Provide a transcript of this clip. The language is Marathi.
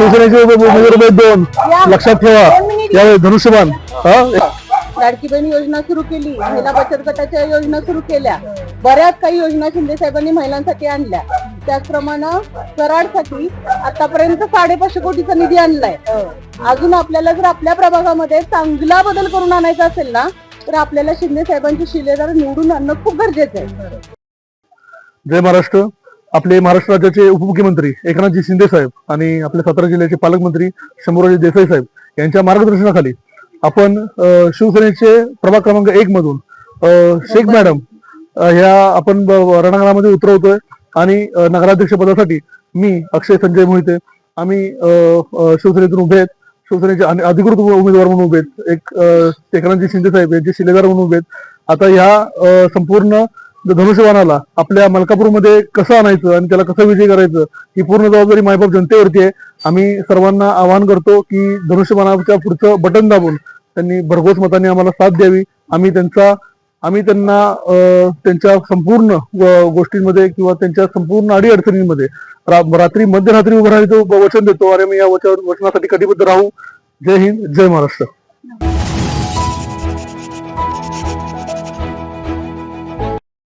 शिवसेनेचे उमेदवार 2 लक्षात ठेवा. यावेळी धनुष्यबाण. लाडकी बहीण योजना सुरू केली, महिला बचत गटाच्या योजना सुरू केल्या, बऱ्याच काही योजना शिंदे साहेबांनी महिलांसाठी आणल्या. त्याचप्रमाणे कराडसाठी आतापर्यंत 550 कोटीचा निधी आणलाय. अजून आपल्याला जर आपल्या प्रभागामध्ये चांगला बदल करून आणायचा असेल ना, तर आपल्याला शिंदे साहेबांचे शिलेदार निवडून आणणं खूप गरजेचं आहे. जय महाराष्ट्र. आपले महाराष्ट्र राज्याचे उपमुख्यमंत्री एकनाथजी शिंदे साहेब आणि आपले सातारा जिल्ह्याचे पालकमंत्री शंभूराजे देसाई साहेब यांच्या मार्गदर्शनाखाली आपण शिवसेनेचे प्रभाग क्रमांक 1 मधून शेख मॅडम ह्या आपण रणांगणामध्ये उतरवतोय. आणि नगराध्यक्ष पदासाठी मी अक्षय संजय मोहिते, आम्ही शिवसेनेतून उभे आहेत. शिवसेनेचे अधिकृत उमेदवार म्हणून उभे आहेत. एक एकनाथजी शिंदे साहेब यांचे शिलेदार म्हणून उभे आहेत. आता ह्या संपूर्ण धनुष्यबाणाला आपल्या मलकापूरमध्ये कसं आणायचं आणि त्याला कसं विजय करायचं ही पूर्ण जबाबदारी मायबाप जनतेवरती आहे. आम्ही सर्वांना आवाहन करतो की धनुष्यबाणाच्या पुढचं बटन दाबून त्यांनी भरघोस मतांनी आम्हाला साथ द्यावी. आम्ही त्यांना त्यांच्या संपूर्ण गोष्टींमध्ये किंवा त्यांच्या संपूर्ण अडीअडचणींमध्ये रात्री मध्यरात्री उभं राहायचं वचन देतो आणि आम्ही या वचनासाठी कटिबद्ध राहू. जय हिंद, जय महाराष्ट्र.